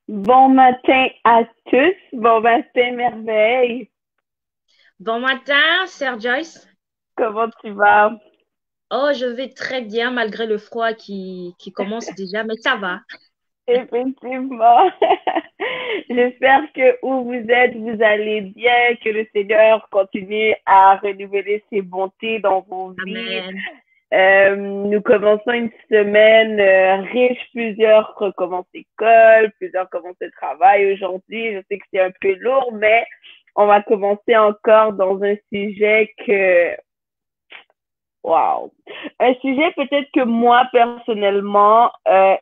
Bon matin à tous, bon matin merveille. Bon matin, Sir Joyce. Comment tu vas? Oh, je vais très bien malgré le froid qui commence déjà, mais ça va. Effectivement. J'espère que où vous êtes, vous allez bien, que le Seigneur continue à renouveler ses bontés dans vos vies. Amen. Nous commençons une semaine riche, plusieurs recommencent l'école, plusieurs commencent le travail aujourd'hui. Je sais que c'est un peu lourd, mais on va commencer encore dans un sujet que wow. Un sujet peut-être que moi, personnellement,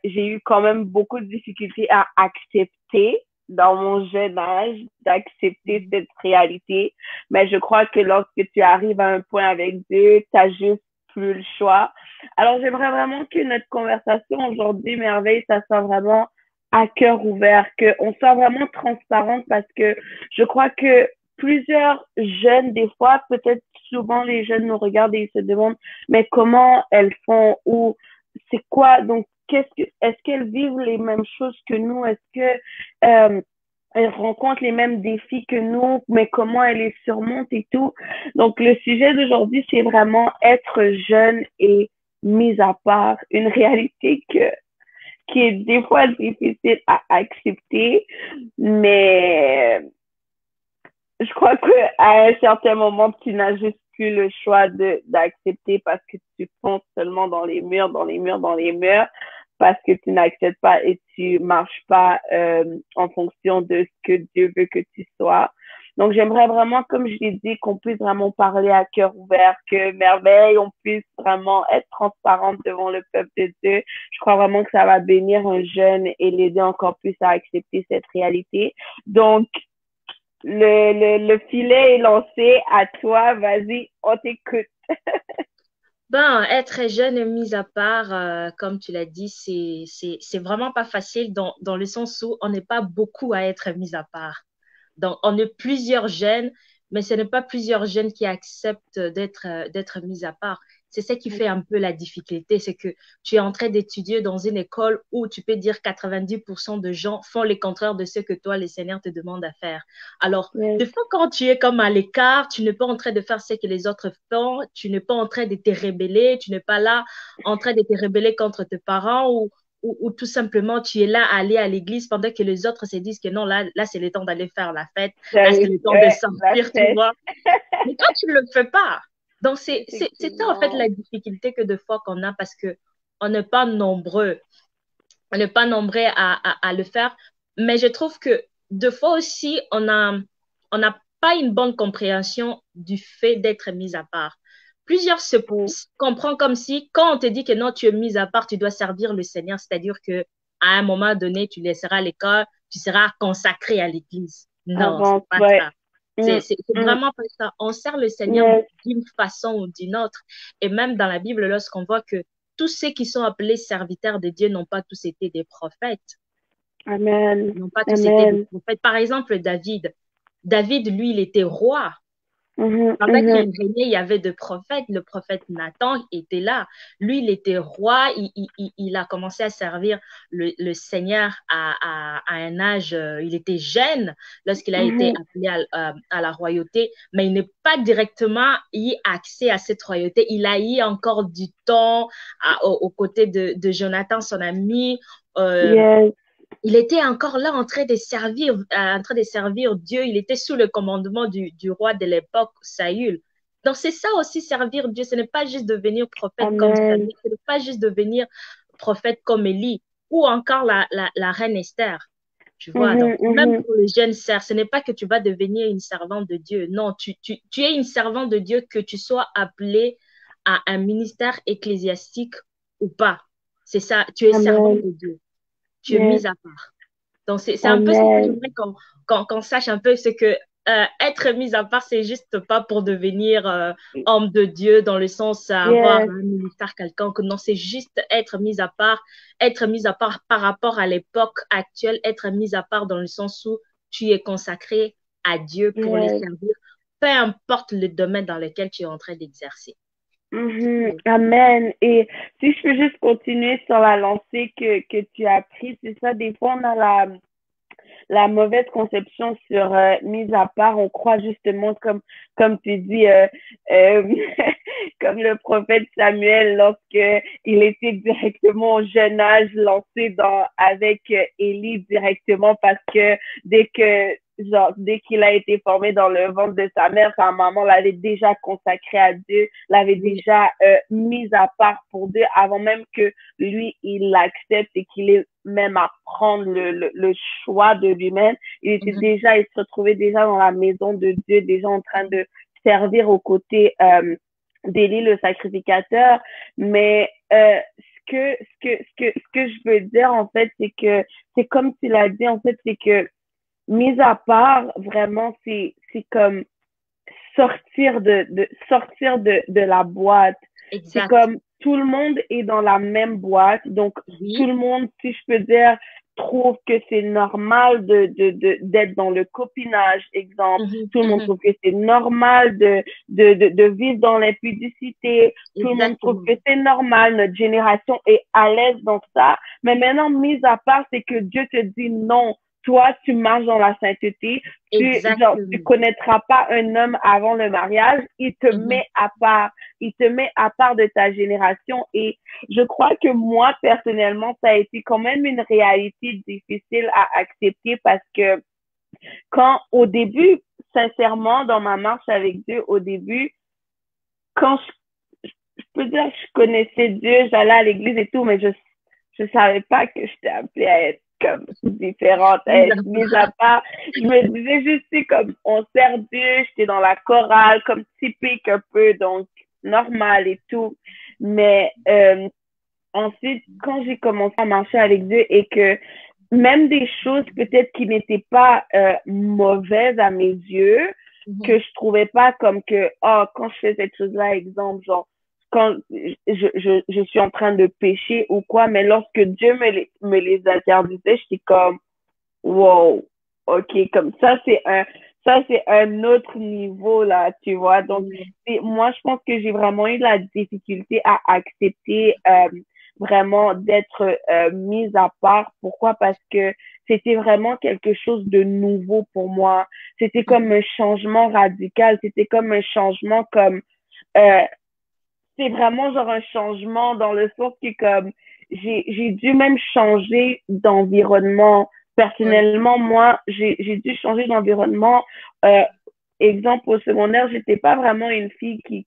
j'ai eu quand même beaucoup de difficultés à accepter dans mon jeune âge, d'accepter cette réalité. Mais je crois que lorsque tu arrives à un point avec Dieu, tu n'as juste plus le choix. Alors, j'aimerais vraiment que notre conversation aujourd'hui, Merveille, ça soit vraiment à cœur ouvert, qu'on soit vraiment transparente parce que je crois que plusieurs jeunes, des fois, peut-être souvent les jeunes nous regardent et ils se demandent, mais comment elles font ou c'est quoi? Donc, est-ce qu'elles vivent les mêmes choses que nous? Est-ce que elles rencontrent les mêmes défis que nous, mais comment elles les surmontent et tout? Donc, le sujet d'aujourd'hui, c'est vraiment être jeune et mis à part, une réalité qui est des fois difficile à accepter, mais je crois qu'à un certain moment, tu n'as juste plus le choix d'accepter parce que tu fonces seulement dans les murs, dans les murs, dans les murs, parce que tu n'acceptes pas et tu marches pas en fonction de ce que Dieu veut que tu sois. Donc, j'aimerais vraiment, comme je l'ai dit, qu'on puisse vraiment parler à cœur ouvert, que merveille, on puisse vraiment être transparente devant le peuple de Dieu. Je crois vraiment que ça va bénir un jeune et l'aider encore plus à accepter cette réalité. Donc, le filet est lancé à toi. Vas-y, on t'écoute. Ben, être jeune et mis à part, comme tu l'as dit, c'est vraiment pas facile dans le sens où on n'est pas beaucoup à être mis à part. Donc, on est plusieurs jeunes, mais ce n'est pas plusieurs jeunes qui acceptent d'être mis à part. C'est ça qui fait un peu la difficulté, c'est que tu es en train d'étudier dans une école où tu peux dire 90% de gens font le contraire de ce que toi, le Seigneur te demande à faire. Alors, Yes. des fois, quand tu es comme à l'écart, tu n'es pas en train de faire ce que les autres font, tu n'es pas en train de te rebeller, tu n'es pas là en train de te rebeller contre tes parents ou tout simplement tu es là à aller à l'église pendant que les autres se disent que non, là c'est le temps d'aller faire la fête, là c'est J'allais, le temps de ouais, la sortir, tu fête. vois. Mais toi, tu ne le fais pas. Donc, c'est ça en fait Effectivement. la difficulté que des fois qu'on a parce que on n'est pas nombreux, on n'est pas nombreux à le faire. Mais je trouve que des fois aussi, on n'a pas une bonne compréhension du fait d'être mis à part. Plusieurs Mm. se comprennent comme si, quand on te dit que non, tu es mis à part, tu dois servir le Seigneur, c'est-à-dire que à un moment donné, tu laisseras l'école, tu seras consacré à l'Église. Non, c'est Avant, pas ouais. ça. Mm, C'est mm, vraiment pas ça. On sert le Seigneur yes. d'une façon ou d'une autre. Et même dans la Bible, lorsqu'on voit que tous ceux qui sont appelés serviteurs de Dieu n'ont pas tous été des prophètes. Amen. N'ont pas tous été des Amen. prophètes. Par exemple, David. David, lui, il était roi. Mhm, Pendant qu'il mhm. régnait, il y avait deux prophètes. Le prophète Nathan était là. Lui, il était roi. Il a commencé à servir le Seigneur à un âge. Il était jeune lorsqu'il a été Mhm. appelé à la royauté, mais il n'est pas directement eu accès à cette royauté. Il a eu encore du temps aux côtés Jonathan, son ami. Euh, Yes. il était encore là en train de servir Dieu. Il était sous le commandement du roi de l'époque, Saül. Donc, c'est ça aussi, servir Dieu. Ce n'est pas juste devenir prophète comme Amen. Samuel, ce n'est pas juste devenir prophète comme Élie ou encore la reine Esther. Tu vois, donc, Mhm, même mhm. pour les jeunes sœurs, ce n'est pas que tu vas devenir une servante de Dieu. Non, tu es une servante de Dieu, que tu sois appelé à un ministère ecclésiastique ou pas. C'est ça, tu es servante Amen. de Dieu. Tu es Yes. mise à part. Donc, c'est un peu ça que Amen. j'aimerais qu'on sache un peu, c'est que être mis à part, c'est juste pas pour devenir homme de Dieu dans le sens à avoir Yes. un ministère quelconque. Non, c'est juste être mis à part par rapport à l'époque actuelle, être mis à part dans le sens où tu es consacré à Dieu pour le Yes. servir, peu importe le domaine dans lequel tu es en train d'exercer. Mhm. Amen. Et si je peux juste continuer sur la lancée que tu as prise, c'est ça, des fois, on a la mauvaise conception sur mise à part. On croit justement, comme tu dis, euh, comme le prophète Samuel, lorsque il était directement au jeune âge lancé avec Élie directement parce que dès qu'il a été formé dans le ventre de sa mère, sa maman l'avait déjà consacré à Dieu, l'avait déjà mis à part pour Dieu avant même que lui, il l'accepte et qu'il ait même à prendre le choix de lui-même. Il se retrouvait déjà dans la maison de Dieu, déjà en train de servir aux côtés d'Élie, le sacrificateur. Mais ce que je veux dire, en fait, c'est que c'est comme tu l'as dit, en fait, c'est que mis à part, vraiment, c'est comme sortir de la boîte. C'est Exact. comme tout le monde est dans la même boîte. Donc, tout Oui. le monde, si je peux dire, trouve que c'est normal d'être dans le copinage, exemple. Mhm, Tout le monde mhm. trouve que c'est normal de vivre dans l'impudicité. Tout le monde trouve Exactement. que c'est normal. Notre génération est à l'aise dans ça. Mais maintenant, mis à part, c'est que Dieu te dit non. Toi, tu marches dans la sainteté, tu Exactement. connaîtras pas un homme avant le mariage, Mhm, il te met à part de ta génération et je crois que moi, personnellement, ça a été quand même une réalité difficile à accepter parce que au début, sincèrement, dans ma marche avec Dieu, au début, quand je peux dire que je connaissais Dieu, j'allais à l'église et tout, mais je savais pas que j'étais appelée à être comme différente, à mis à être mise à part. part. Je me disais juste, c'est comme on sert Dieu, j'étais dans la chorale, comme typique un peu, donc normal et tout. Mais ensuite, quand j'ai commencé à marcher avec Dieu et que même des choses peut-être qui n'étaient pas mauvaises à mes yeux, Mhm, que je trouvais pas comme que, oh, quand je fais cette chose-là, exemple, genre, quand je suis en train de pécher ou quoi, mais lorsque Dieu me les interdisait, j'étais comme, wow, ok, comme ça, c'est un autre niveau, là, tu vois. Donc, mhm, moi, je pense que j'ai vraiment eu la difficulté à accepter vraiment d'être mise à part. Pourquoi? Parce que c'était vraiment quelque chose de nouveau pour moi. C'était comme mhm. un changement radical. C'était comme un changement comme euh, c'est vraiment genre un changement dans le sens que comme j'ai dû même changer d'environnement. Ouais. Personnellement, moi, j'ai dû changer d'environnement. Euh, Exemple, au secondaire, j'étais pas vraiment une fille qui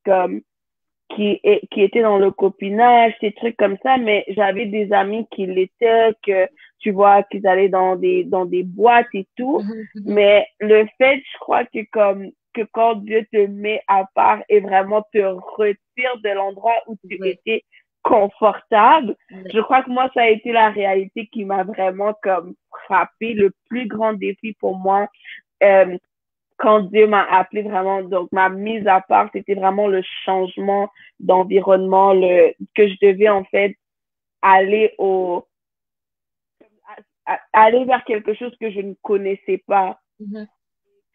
était dans le copinage, ces trucs comme ça, mais j'avais des amis qui l'étaient, que tu vois, qu'ils allaient dans des boîtes et tout. Mhm, mhm. Mais le fait, je crois que quand Dieu te met à part et vraiment te retire de l'endroit où tu Ouais. étais confortable, Ouais. je crois que moi, ça a été la réalité qui m'a vraiment comme frappé. Le plus grand défi pour moi, euh, quand Dieu m'a appelé vraiment, donc ma mise à part, c'était vraiment le changement d'environnement, que je devais en fait aller aller vers quelque chose que je ne connaissais pas, Mhm.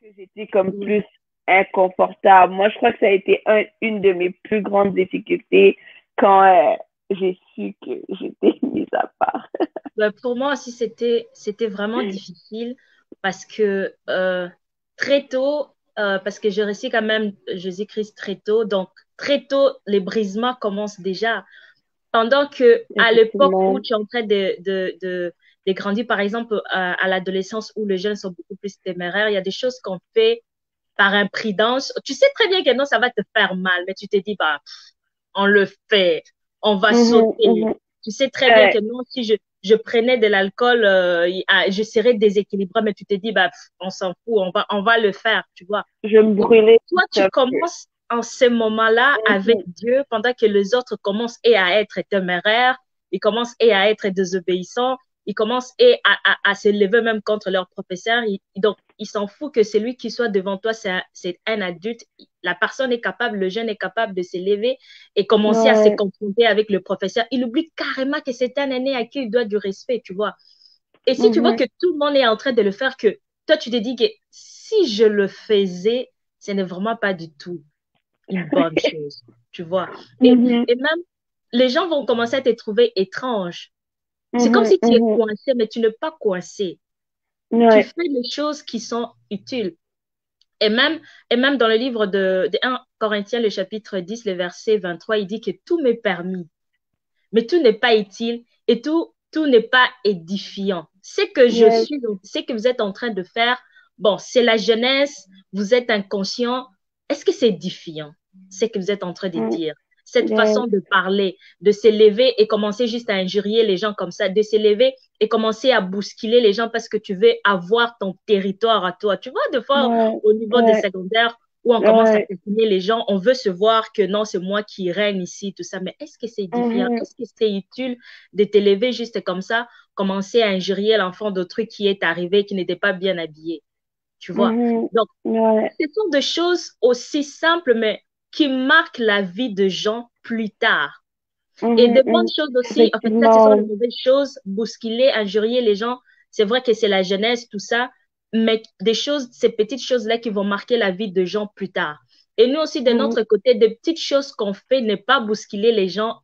que j'étais comme Oui. plus inconfortable. Moi, je crois que ça a été une de mes plus grandes difficultés quand j'ai su que j'étais mise à part. Ben, pour moi aussi, c'était vraiment difficile parce que très tôt, parce que je réussis quand même Jésus-Christ très tôt, donc très tôt, les brisements commencent déjà. Pendant que à l'époque où Effectivement. tu es en train de grandir, par exemple, à l'adolescence où les jeunes sont beaucoup plus téméraires, il y a des choses qu'on fait par imprudence. Tu sais très bien que non, ça va te faire mal, mais tu te dis, bah, on le fait, on va Mhm, sauter. mhm. Tu sais très bien Ouais, que non, si je prenais de l'alcool, je serais déséquilibré, mais tu te dis, bah, on s'en fout, on va le faire, tu vois. je me Donc, brûlais toi, tu un peu. commences en ce moment-là avec Mhm, Dieu pendant que les autres commencent et à être téméraires, ils commencent et à être désobéissants, ils commencent et à se lever même contre leur professeur. Donc, ils s'en foutent que celui qui soit devant toi, c'est un adulte. La personne est capable, le jeune est capable de se lever et commencer à se ouais. confronter avec le professeur. Il oublie carrément que c'est un aîné à qui il doit du respect, tu vois. Et si tu vois Mhm, que tout le monde est en train de le faire, que toi, tu te dis que si je le faisais, ce n'est vraiment pas du tout une bonne chose, tu vois. mhm, Et même, les gens vont commencer à te trouver étrange. C'est comme mhm, si tu es mhm. coincé, mais tu n'es pas coincé. Tu Ouais. fais les choses qui sont utiles. Et même, et même dans le livre de 1 Corinthiens, le chapitre 10 le verset 23, il dit que tout m'est permis, mais tout n'est pas utile et tout n'est pas édifiant. Yes. Ce que vous êtes en train de faire, bon, c'est la jeunesse, vous êtes inconscient. Est-ce que c'est édifiant? Ce que vous êtes en train de Mm, dire. Cette yes. façon de parler, de s'élever et commencer juste à injurier les gens comme ça, de s'élever et commencer à bousculer les gens parce que tu veux avoir ton territoire à toi. Tu vois, des fois, Ouais. au niveau des Ouais. secondaires, où on commence à Ouais. taquiner les gens, on veut se voir que non, c'est moi qui règne ici, tout ça. Mais est-ce que c'est édifiant? Mhm. Est-ce que c'est utile de t'élever juste comme ça, commencer à injurier l'enfant d'autrui qui est arrivé, qui n'était pas bien habillé? Tu vois? Mhm. Donc, Ouais. ce sont des choses aussi simples, mais qui marquent la vie de gens plus tard. Et Mhm. de bonnes Mhm. choses aussi, en fait, ça, ce sont les Effectivement. mauvaises choses, bousculer, injurier les gens. C'est vrai que c'est la jeunesse, tout ça, mais des choses, ces petites choses-là qui vont marquer la vie de gens plus tard. Et nous aussi, de Mhm. notre côté, des petites choses qu'on fait, ne pas bousculer les gens,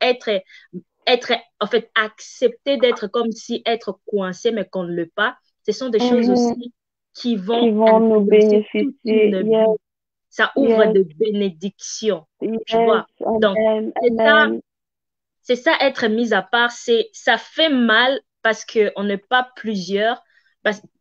en fait, accepter d'être comme si être coincé, mais qu'on ne l'est pas. Ce sont des choses Mhm. aussi qui Qui vont vont nous influencer toute bénéficier. une Yes. vie. Ça ouvre Yes. des bénédictions, tu Yes. vois. Donc, Amen. c'est ça Amen. c'est ça être mis à part, ça fait mal parce qu'on n'est pas plusieurs.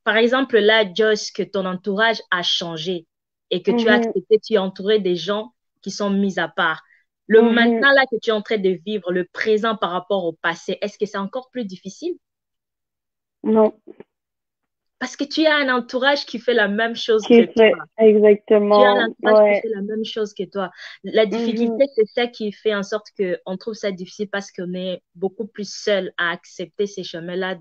Par exemple, là, Joyce, que ton entourage a changé et que tu as Mhm. accepté, tu es entouré des gens qui sont mis à part. Le Mhm. maintenant là que tu es en train de vivre, le présent par rapport au passé, est-ce que c'est encore plus difficile? Non. Parce que tu as un entourage qui fait la même chose que Qui toi. fait Tu as un exactement. entourage qui Ouais. fait la même chose que toi. La Mhm. difficulté, c'est ça qui fait en sorte qu'on trouve ça difficile parce qu'on est beaucoup plus seul à accepter ces chemins-là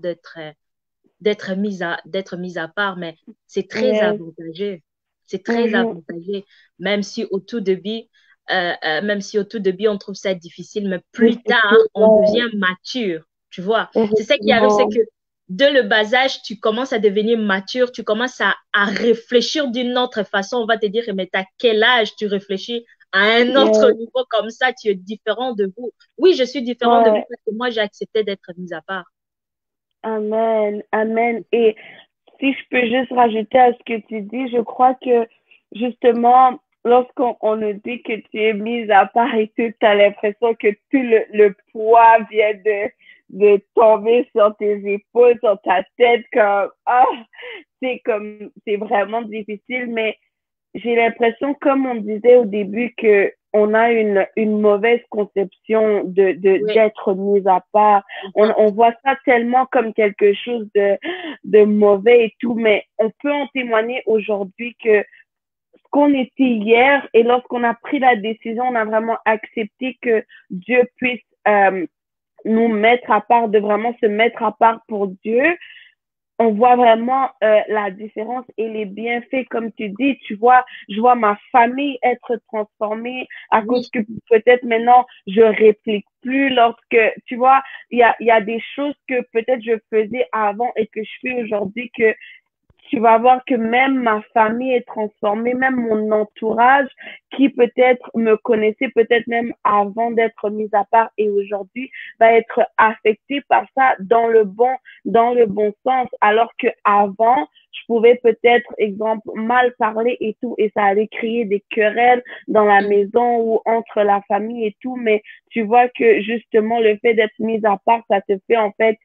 d'être mis à part. Mais c'est très Yes. avantageux. C'est très Mhm. avantageux. Même si au tout début, même si au tout début, on trouve ça difficile, mais plus tard, Difficile. on Ouais. devient mature. Tu vois, c'est ça qui arrive, c'est Effectivement. que dès le bas âge, tu commences à devenir mature, tu commences à réfléchir d'une autre façon. On va te dire, mais à quel âge tu réfléchis à un autre Yes. niveau comme ça, tu es différent de vous. Oui, je suis différent de vous Ouais. parce que moi, j'ai accepté d'être mise à part. Amen. Amen. Et si je peux juste rajouter à ce que tu dis, je crois que justement, lorsqu'on nous dit que tu es mise à part et tout, tu as l'impression que tout le poids vient de tomber sur tes épaules, sur ta tête, comme, ah, c'est vraiment difficile, mais j'ai l'impression, comme on disait au début, que on a une mauvaise conception Oui, d'être mis à part. On exact. voit ça tellement comme quelque chose de mauvais et tout, mais on peut en témoigner aujourd'hui que ce qu'on était hier et lorsqu'on a pris la décision, on a vraiment accepté que Dieu puisse nous mettre à part, de vraiment se mettre à part pour Dieu, on voit vraiment la différence et les bienfaits, comme tu dis, tu vois, je vois ma famille être transformée à cause Oui, que peut-être maintenant je réplique plus lorsque, tu vois, il y a des choses que peut-être je faisais avant et que je fais aujourd'hui que tu vas voir que même ma famille est transformée, même mon entourage qui peut-être me connaissait peut-être même avant d'être mis à part et aujourd'hui va être affecté par ça dans le bon sens alors que avant je pouvais peut-être exemple mal parler et tout et ça allait créer des querelles dans la mm, maison ou entre la famille et tout mais tu vois que justement le fait d'être mis à part ça te fait en fait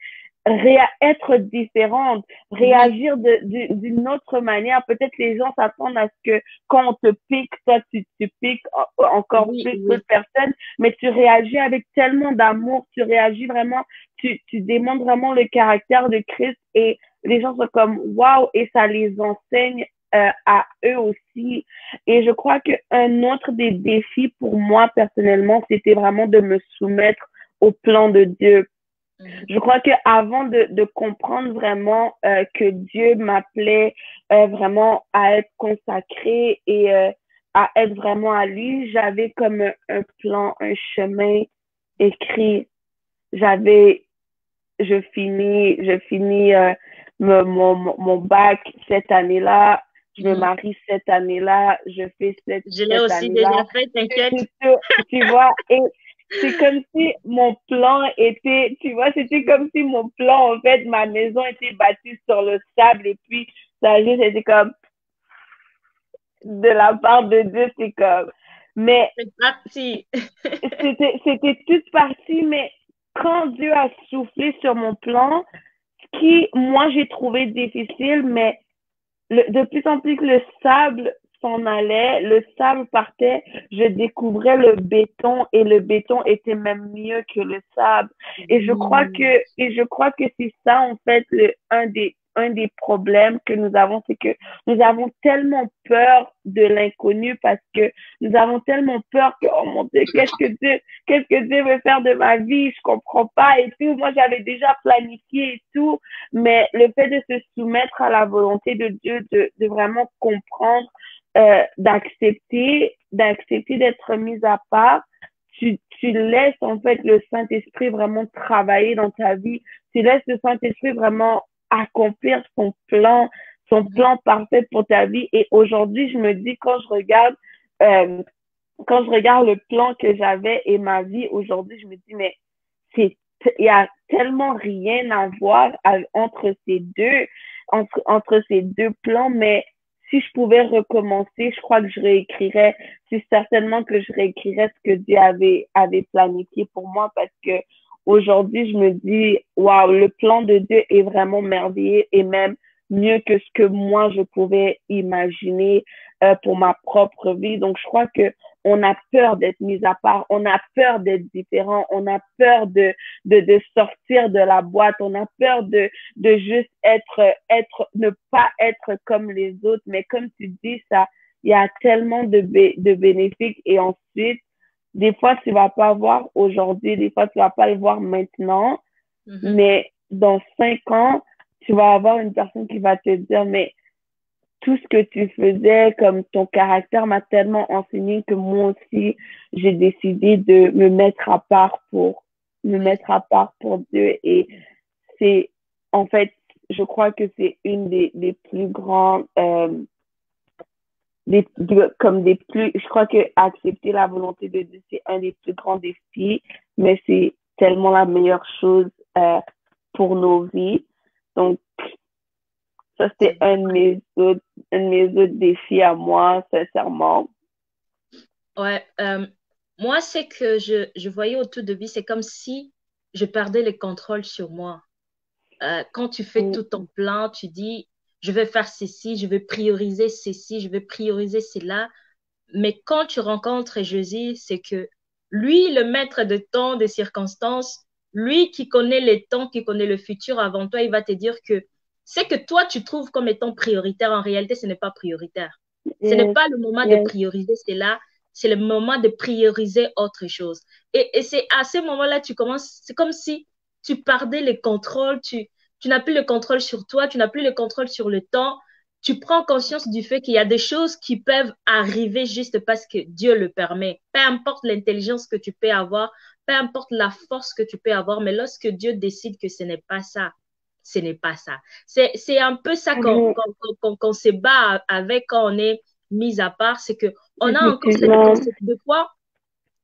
être différente, oui, réagir d'une autre manière. Peut-être les gens s'attendent à ce que quand on te pique, toi, tu piques encore oui, plus oui. d'autres personnes, mais tu réagis avec tellement d'amour, tu réagis vraiment, tu démontres vraiment le caractère de Christ et les gens sont comme waouh et ça les enseigne à eux aussi. Et je crois qu'un autre des défis pour moi personnellement, c'était vraiment de me soumettre au plan de Dieu. Mhm. Je crois que avant de comprendre vraiment que Dieu m'appelait vraiment à être consacré et à être vraiment à lui, j'avais comme un plan, un chemin écrit. J'avais, je finis mon bac cette année-là, je me Mhm. marie cette année-là, je fais Je l'ai cette aussi déjà année-là. fait, t'inquiète. Tu, tu vois, c'est comme si mon plan était, tu vois, c'était comme si mon plan, en fait, ma maison était bâtie sur le sable et puis ça a juste été comme de la part de Dieu, c'est comme. Mais C'est parti. c'était toute partie, mais quand Dieu a soufflé sur mon plan, ce qui, moi, j'ai trouvé difficile, mais de plus en plus que le sable s'en allait, le sable partait, je découvrais le béton et le béton était même mieux que le sable. Oui. Et je crois que c'est ça, en fait, un des problèmes que nous avons, c'est que nous avons tellement peur de l'inconnu parce que nous avons tellement peur que, oh mon Dieu, qu'est-ce que Dieu veut faire de ma vie? Je comprends pas et tout. Moi, j'avais déjà planifié et tout. Mais le fait de se soumettre à la volonté de Dieu, de vraiment comprendre, d'accepter d'être mis à part, tu laisses en fait le Saint-Esprit vraiment travailler dans ta vie. Tu laisses le Saint-Esprit vraiment accomplir son Mhm. plan parfait pour ta vie. Et aujourd'hui, je me dis, euh, quand je regarde le plan que j'avais et ma vie aujourd'hui, je me dis, mais c'est, il y a tellement rien à voir entre ces deux plans, mais si je pouvais recommencer, je crois que je réécrirais, c'est certainement que je réécrirais ce que Dieu avait planifié pour moi parce que aujourd'hui, je me dis, waouh, le plan de Dieu est vraiment merveilleux et même mieux que ce que moi je pouvais imaginer pour ma propre vie. Donc, je crois que on a peur d'être mis à part, on a peur d'être différent, on a peur de sortir de la boîte, on a peur de juste ne pas être comme les autres. Mais comme tu dis, ça, il y a tellement de bénéfices et ensuite, des fois, tu vas pas voir aujourd'hui, des fois, tu vas pas le voir maintenant, Mhm. mais dans 5 ans, tu vas avoir une personne qui va te dire, mais tout ce que tu faisais, comme ton caractère m'a tellement enseigné que moi aussi, j'ai décidé de me Oui. mettre à part pour Dieu. Et c'est, en fait, je crois que c'est une des plus grands, je crois que accepter la volonté de Dieu, c'est un des plus grands défis, mais c'est tellement la meilleure chose, pour nos vies. Donc, ça, C'est c'était un de mes autres défis à moi, sincèrement. Ouais, moi, c'est que je voyais au tout début, c'est comme si je perdais le contrôle sur moi. Quand tu fais Mm. tout ton plan, tu dis, je vais faire ceci, je vais prioriser ceci, je vais prioriser cela. Mais quand tu rencontres Jésus, c'est que lui, le maître de temps, des circonstances, lui qui connaît les temps, qui connaît le futur avant toi, il va te dire que c'est que toi, tu trouves comme étant prioritaire, en réalité, ce n'est pas prioritaire. Ce n'est Yes, pas le moment de yes. prioriser cela, c'est le moment de prioriser autre chose. Et c'est à ce moment-là, tu commences, c'est comme si tu perdais le contrôle, tu n'as plus le contrôle sur toi, tu n'as plus le contrôle sur le temps, tu prends conscience du fait qu'il y a des choses qui peuvent arriver juste parce que Dieu le permet. Peu importe l'intelligence que tu peux avoir, peu importe la force que tu peux avoir, mais lorsque Dieu décide que ce n'est pas ça, ce n'est pas ça. C'est un peu ça Mhm. qu'on se bat avec quand on est mis à part, c'est que on a encore cette Effectivement. conception de fois,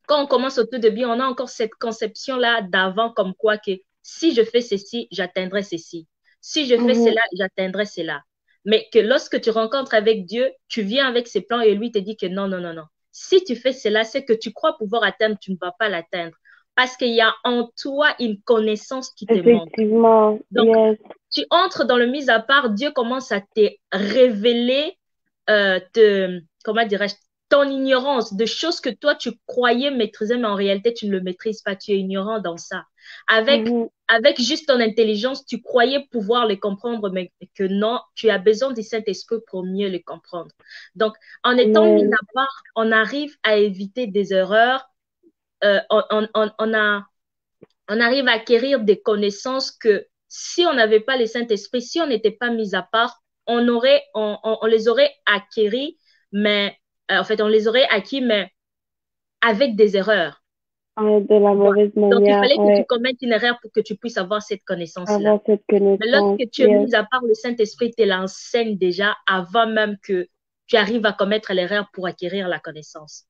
quand on commence au tout début, on a encore cette conception-là d'avant comme quoi que si je fais ceci, j'atteindrai ceci. Si je fais Mhm. cela, j'atteindrai cela. Mais que lorsque tu rencontres avec Dieu, tu viens avec ses plans et lui te dit que non, non, non, non. Si tu fais cela, c'est que tu crois pouvoir atteindre, tu ne vas pas l'atteindre. Parce qu'il y a en toi une connaissance qui te manque. Effectivement. Donc, Yes. tu entres dans le mis à part, Dieu commence à te révéler, comment dirais-je, ton ignorance de choses que toi tu croyais maîtriser, mais en réalité tu ne le maîtrises pas, tu es ignorant dans ça. Avec, Mhm. avec juste ton intelligence, tu croyais pouvoir les comprendre, mais que non, tu as besoin du Saint-Esprit pour mieux les comprendre. Donc, en étant mis Amen. à part, on arrive à éviter des erreurs, euh, on, on arrive à acquérir des connaissances que si on n'avait pas le Saint-Esprit, si on n'était pas mis à part, on les aurait acquéris, mais en fait, on les aurait acquis, mais avec des erreurs. Ouais, de la Tu vois. mauvaise Donc, il manière, fallait que tu ouais. commettes une erreur pour que tu puisses avoir cette connaissance-là. Avoir cette Mais connaissance. lorsque tu es Yes. mis à part, le Saint-Esprit te l'enseigne déjà avant même que tu arrives à commettre l'erreur pour acquérir la connaissance.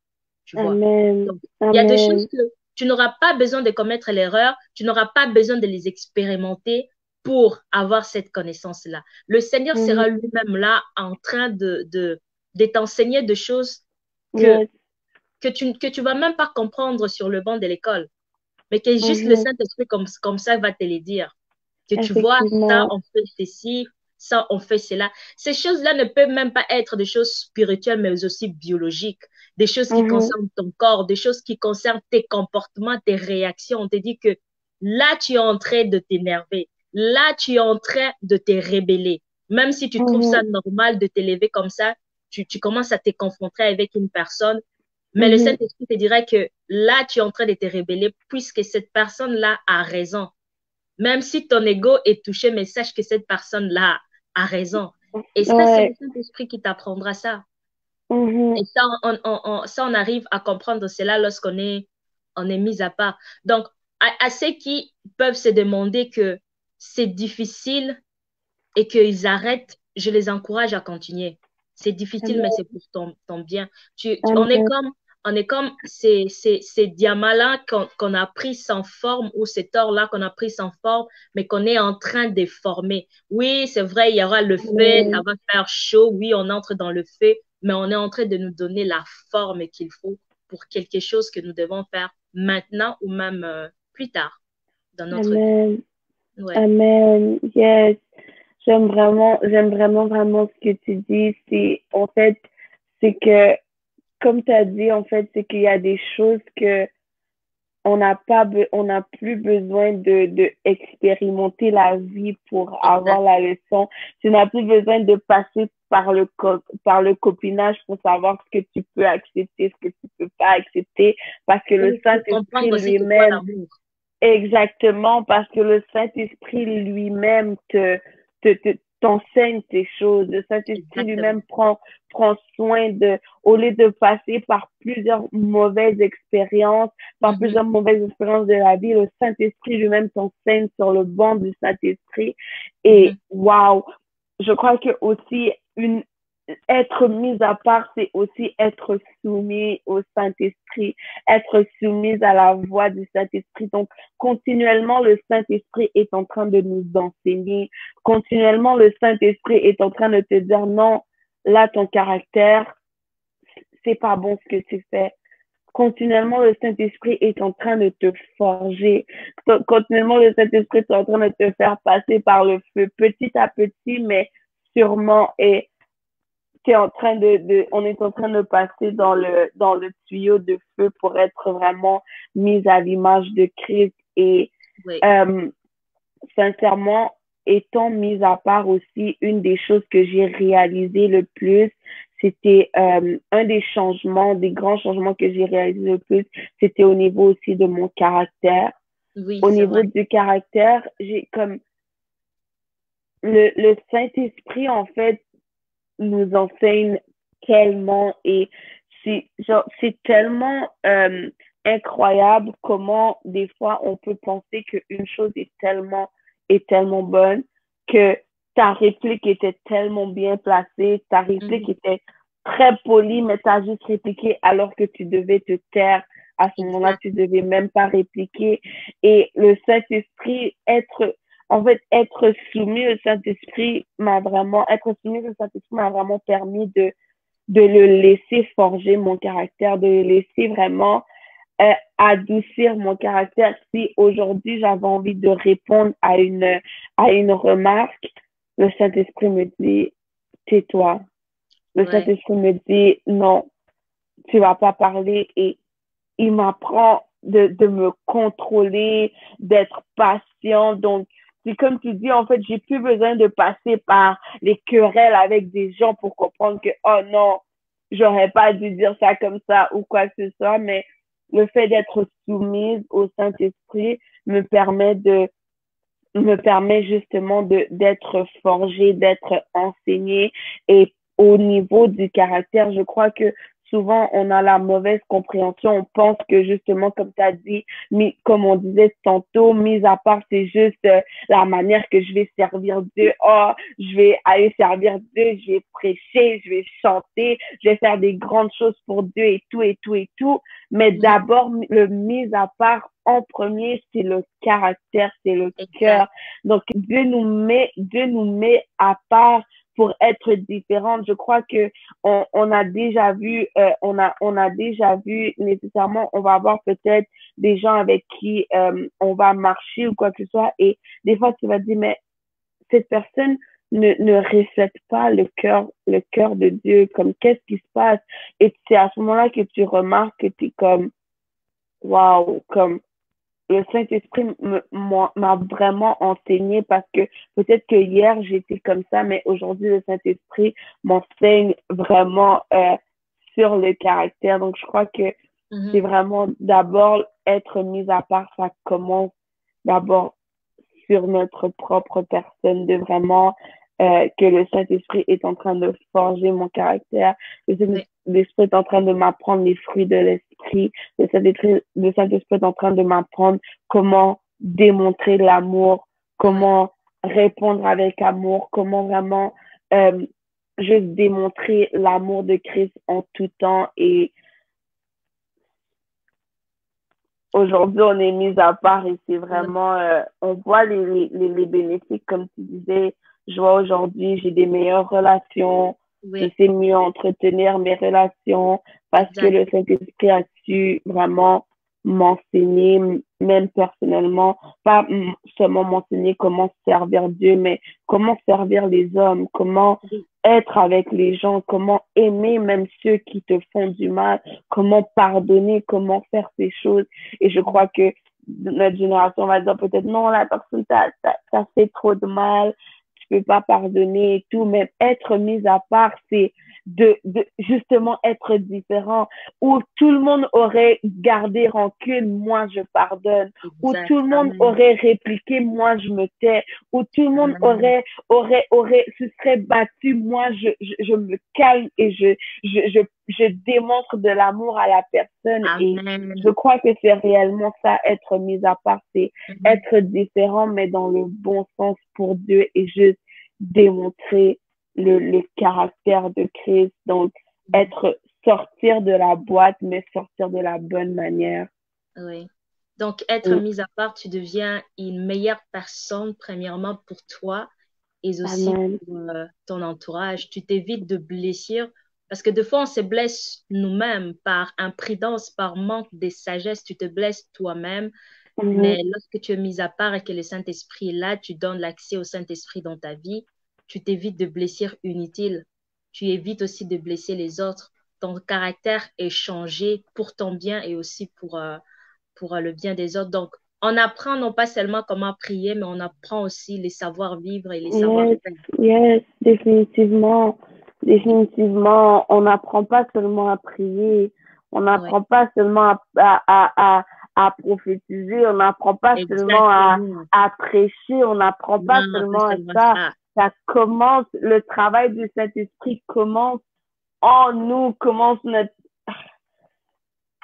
Tu vois. Amen. Donc, il y a des choses Amen. que Tu n'auras pas besoin de commettre l'erreur, tu n'auras pas besoin de les expérimenter pour avoir cette connaissance-là. Le Seigneur Mhm. sera lui-même là en train de t'enseigner des choses que, Yes. que tu vas même pas comprendre sur le banc de l'école, mais que juste le Mhm. Saint-Esprit comme ça va te les dire. Que tu vois, ça, Effectivement. on fait ceci, ça, on fait cela. Ces choses-là ne peuvent même pas être des choses spirituelles, mais aussi biologiques, des choses qui Mhm. concernent ton corps, des choses qui concernent tes comportements, tes réactions. On te dit que là, tu es en train de t'énerver. Là, tu es en train de te rébeller. Même si tu trouves ça Mhm. normal de t'élever comme ça, tu commences à te confronter avec une personne, mais le Mhm. Saint-Esprit te dirait que là, tu es en train de te rébeller puisque cette personne-là a raison. Même si ton ego est touché, mais sache que cette personne-là a raison. Et ça, c'est le Ouais. Saint-Esprit qui t'apprendra ça. Mhm. Et ça, ça, on arrive à comprendre cela lorsqu'on est mis à part. Donc, à ceux qui peuvent se demander que c'est difficile et qu'ils arrêtent, je les encourage à continuer. C'est difficile, mais Amen. c'est pour ton bien. Amen. On est comme ces diamants-là qu'on a pris sans forme ou cet or-là qu'on a pris sans forme, mais qu'on est en train de former. Oui, c'est vrai, il y aura le feu, ça Amen. va faire chaud. Oui, on entre dans le feu, mais on est en train de nous donner la forme qu'il faut pour quelque chose que nous devons faire maintenant ou même plus tard dans notre vie. Amen. Ouais. Amen. Yes. J'aime vraiment, vraiment ce que tu dis. C'est, en fait, c'est que, comme tu as dit, en fait, c'est qu'il y a des choses que on n'a plus besoin de expérimenter la vie pour avoir Exact. la leçon. Tu n'as plus besoin de passer par le copinage pour savoir ce que tu peux accepter, ce que tu peux pas accepter, parce que le Pour Saint-Esprit comprendre aussi c'est quoi lui-même, l'amour. exactement, parce que le Saint-Esprit lui-même t'enseigne ces choses. Le Saint-Esprit Exactement. lui-même prend soin au lieu de passer par plusieurs mauvaises expériences, Mhm, de la vie, le Saint-Esprit lui-même t'enseigne sur le banc du Saint-Esprit. Et mhm. waouh, je crois que aussi être mis à part, c'est aussi être soumis au Saint-Esprit, être soumise à la voix du Saint-Esprit. Donc, continuellement, le Saint-Esprit est en train de nous enseigner. Continuellement, le Saint-Esprit est en train de te dire non, là, ton caractère, c'est pas bon ce que tu fais. Continuellement, le Saint-Esprit est en train de te forger. Continuellement, le Saint-Esprit est en train de te faire passer par le feu, petit à petit, mais sûrement. Et on est en train de passer dans le tuyau de feu pour être vraiment mis à l'image de Christ. Et Oui, euh, sincèrement, étant mise à part aussi, une des choses que j'ai réalisé le plus, c'était un des changements, des grands changements que j'ai réalisé le plus, c'était au niveau aussi de mon caractère. oui, Au c'est niveau vrai. du caractère, j'ai comme le Saint-Esprit, en fait, nous enseigne tellement et c'est tellement incroyable comment des fois on peut penser qu'une chose est tellement bonne que ta réplique était tellement bien placée, ta réplique Mhm, était très polie, mais tu as juste répliqué alors que tu devais te taire. À ce moment-là, exact. tu devais même pas répliquer. Et le Saint-Esprit, être soumis au Saint-Esprit être soumis au Saint-Esprit m'a vraiment permis de le laisser forger mon caractère, de le laisser vraiment adoucir mon caractère. Si aujourd'hui j'avais envie de répondre à une remarque, le Saint-Esprit me dit, tais-toi. Le Ouais. Saint-Esprit me dit, non, tu vas pas parler et il m'apprend de me contrôler, d'être patient. Donc, c'est comme tu dis, en fait, j'ai plus besoin de passer par les querelles avec des gens pour comprendre que, oh non, j'aurais pas dû dire ça comme ça ou quoi que ce soit, mais le fait d'être soumise au Saint-Esprit me permet justement d'être forgée, d'être enseignée et au niveau du caractère, je crois que souvent, on a la mauvaise compréhension. On pense que justement, comme tu as dit, comme on disait tantôt, mis à part, c'est juste la manière que je vais servir Dieu. Oh, je vais aller servir Dieu, je vais prêcher, je vais chanter, je vais faire des grandes choses pour Dieu et tout, et tout, et tout. Mais Mhm. d'abord, le mis à part en premier, c'est le caractère, c'est le Exact. cœur. Donc, Dieu nous met à part pour être différente. Je crois que on a déjà vu, on a déjà vu nécessairement, on va avoir peut-être des gens avec qui on va marcher ou quoi que ce soit. Et des fois, tu vas dire, mais cette personne ne reflète pas le cœur de Dieu, comme qu'est-ce qui se passe? Et c'est à ce moment-là que tu remarques que tu es comme, waouh, comme le Saint-Esprit m'a vraiment enseigné parce que peut-être que hier j'étais comme ça, mais aujourd'hui le Saint-Esprit m'enseigne vraiment sur le caractère. Donc je crois que c'est Mhm. vraiment d'abord être mis à part, ça commence d'abord sur notre propre personne, de vraiment que le Saint-Esprit est en train de forger mon caractère, le Oui. Saint-Esprit est en train de m'apprendre les fruits de l'Esprit, le Saint-Esprit est en train de m'apprendre comment démontrer l'amour, Oui. comment répondre avec amour, comment vraiment euh, juste démontrer l'amour de Christ en tout temps. Et aujourd'hui, on est mis à part et c'est Oui. vraiment, on voit les bénéfices, comme tu disais. Je vois aujourd'hui, j'ai des meilleures relations, je Oui. sais mieux entretenir mes relations parce que Exact. le Saint-Esprit a su vraiment m'enseigner, même personnellement, pas seulement m'enseigner comment servir Dieu, mais comment servir les hommes, comment Oui. être avec les gens, comment aimer même ceux qui te font du mal, comment pardonner, comment faire ces choses. Et je crois que notre génération va dire peut-être non, la personne t'a fait trop de mal, tu peux pas pardonner et tout, mais être mis à part, c'est de justement être différent, où tout le monde aurait gardé rancune, moi je pardonne, où Exact. tout le monde Amen. aurait répliqué, moi je me tais, où tout le monde Amen. se serait battu, moi je me calme et je démontre de l'amour à la personne. Et je Amen. crois que c'est réellement ça, être mis à part, c'est Mhm. être différent, mais dans le bon sens pour Dieu et juste démontrer le caractère de Christ. Donc, Mhm. sortir de la boîte, mais sortir de la bonne manière. Oui. Donc, être Mm. mis à part, tu deviens une meilleure personne, premièrement pour toi et aussi Amen. pour ton entourage. Tu t'évites de blessures parce que des fois, on se blesse nous-mêmes par imprudence, par manque de sagesse. Tu te blesses toi-même. Mhm. Mais lorsque tu es mis à part et que le Saint-Esprit est là, tu donnes l'accès au Saint-Esprit dans ta vie, tu t'évites de blessures inutiles. Tu évites aussi de blesser les autres. Ton caractère est changé pour ton bien et aussi pour le bien des autres. Donc, on apprend non pas seulement comment prier, mais on apprend aussi les savoir-vivre et les Yes, savoir-faire. yes, définitivement. Oui, Définitivement, on n'apprend pas seulement à prier, on oui, n'apprend pas seulement à prophétiser, on n'apprend pas seulement exactement. à prêcher, on n'apprend pas Non, pas seulement à seulement ça. ça. Ça commence, le travail du Saint-Esprit commence en nous, commence notre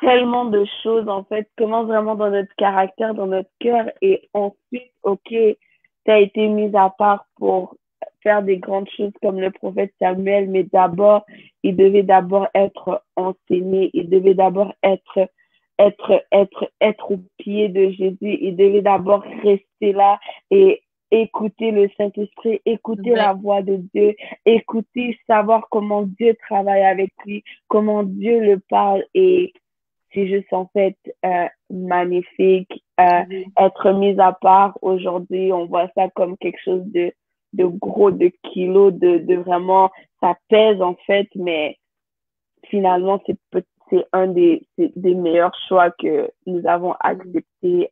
tellement de choses, en fait, commence vraiment dans notre caractère, dans notre cœur. Et ensuite, OK, tu as été mise à part pour faire des grandes choses comme le prophète Samuel, mais d'abord, il devait d'abord être enseigné, il devait d'abord être au pied de Jésus, il devait d'abord rester là et écouter le Saint-Esprit, écouter Oui, la voix de Dieu, écouter, savoir comment Dieu travaille avec lui, comment Dieu le parle. Et c'est juste en fait magnifique. oui, Être mis à part aujourd'hui, on voit ça comme quelque chose de gros, de kilos, de vraiment, ça pèse en fait, mais finalement, c'est un des meilleurs choix que nous avons oui, accepté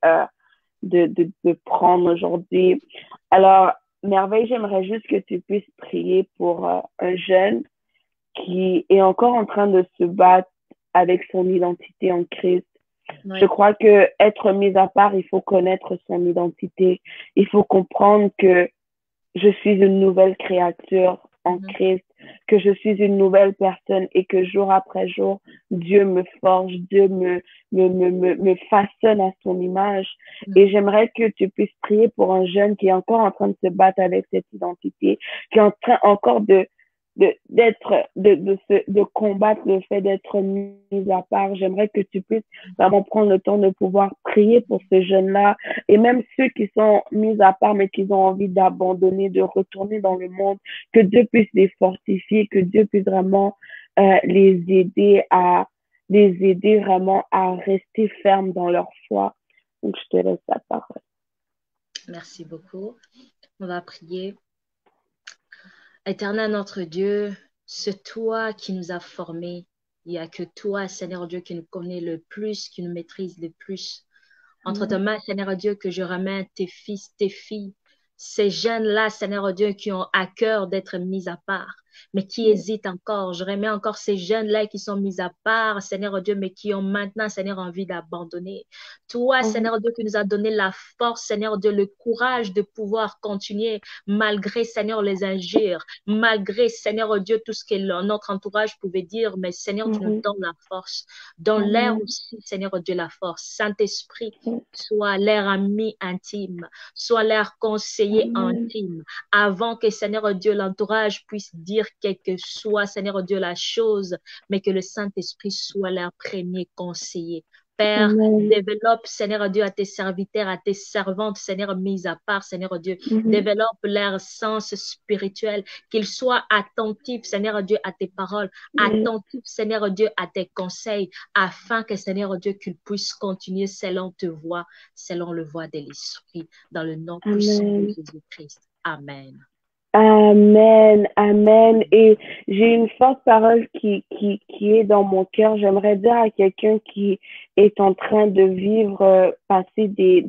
de prendre aujourd'hui. Alors, Merveille, j'aimerais juste que tu puisses prier pour un jeune qui est encore en train de se battre avec son identité en Christ. Je oui. crois que être mis à part, il faut connaître son identité. Il faut comprendre que je suis une nouvelle créature en Mhm. Christ, que je suis une nouvelle personne et que jour après jour, Dieu me forge, Dieu me façonne à son image. Et j'aimerais que tu puisses prier pour un jeune qui est encore en train de se battre avec cette identité, qui est en train encore de combattre le fait d'être mis à part. J'aimerais que tu puisses vraiment prendre le temps de pouvoir prier pour ce jeune-là et même ceux qui sont mis à part mais qui ont envie d'abandonner, de retourner dans le monde, que Dieu puisse les fortifier, que Dieu puisse vraiment les aider vraiment à rester fermes dans leur foi. Donc, je te laisse la parole. Merci beaucoup. On va prier. Éternel notre Dieu, c'est toi qui nous as formés. Il n'y a que toi, Seigneur Dieu, qui nous connaît le plus, qui nous maîtrise le plus. Entre tes mains, Seigneur Dieu, que je ramène tes fils, tes filles, ces jeunes-là, Seigneur Dieu, qui ont à cœur d'être mis à part, mais qui hésitent encore. Je remets encore ces jeunes-là qui sont mis à part, Seigneur Dieu, mais qui ont maintenant, Seigneur, envie d'abandonner. Toi, Seigneur Dieu, qui nous a donné la force, Seigneur Dieu, le courage de pouvoir continuer malgré, Seigneur, les injures, malgré, Seigneur Dieu, tout ce que notre entourage pouvait dire, mais Seigneur, tu nous donnes la force. Dans l'air aussi, Seigneur Dieu, la force. Saint-Esprit, soit leur ami intime, soit leur conseiller intime, avant que, Seigneur Dieu, l'entourage puisse dire quelle que soit, Seigneur Dieu, la chose, mais que le Saint-Esprit soit leur premier conseiller. Père, développe, Seigneur Dieu, à tes serviteurs, à tes servantes, Seigneur, mis à part, Seigneur Dieu, développe leur sens spirituel, qu'ils soient attentifs, Seigneur Dieu, à tes paroles, attentifs, Seigneur Dieu, à tes conseils, afin que, Seigneur Dieu, qu'ils puissent continuer selon te voix, selon le voie de l'Esprit, dans le nom puissant de Jésus-Christ. Amen. Amen, amen. Et j'ai une forte parole qui est dans mon cœur. J'aimerais dire à quelqu'un qui est en train de vivre, passer des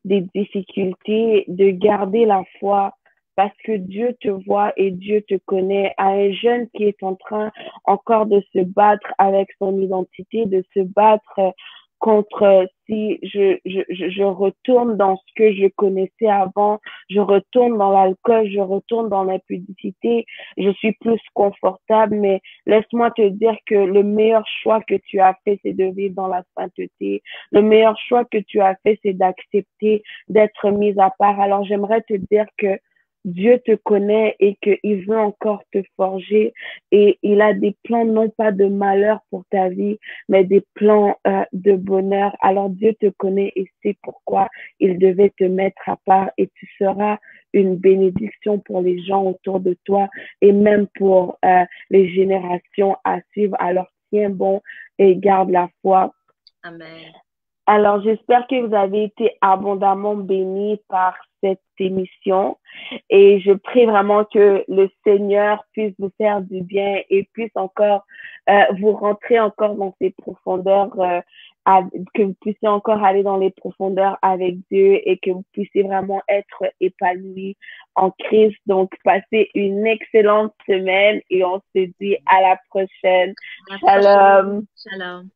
difficultés, de garder la foi parce que Dieu te voit et Dieu te connaît. À un jeune qui est en train encore de se battre avec son identité, de se battre contre si je retourne dans ce que je connaissais avant, je retourne dans l'alcool, je retourne dans l'impudicité, je suis plus confortable, mais laisse-moi te dire que le meilleur choix que tu as fait, c'est de vivre dans la sainteté. Le meilleur choix que tu as fait, c'est d'accepter d'être mis à part. Alors j'aimerais te dire que Dieu te connaît et qu'il veut encore te forger et il a des plans non pas de malheur pour ta vie, mais des plans de bonheur. Alors Dieu te connaît et sait pourquoi il devait te mettre à part et tu seras une bénédiction pour les gens autour de toi et même pour les générations à suivre. Alors tiens bon et garde la foi. Amen. Alors, j'espère que vous avez été abondamment bénis par cette émission et je prie vraiment que le Seigneur puisse vous faire du bien et puisse encore vous rentrer encore dans ces profondeurs, que vous puissiez encore aller dans les profondeurs avec Dieu et que vous puissiez vraiment être épanouis en Christ. Donc, passez une excellente semaine et on se dit à la prochaine. Shalom. Shalom.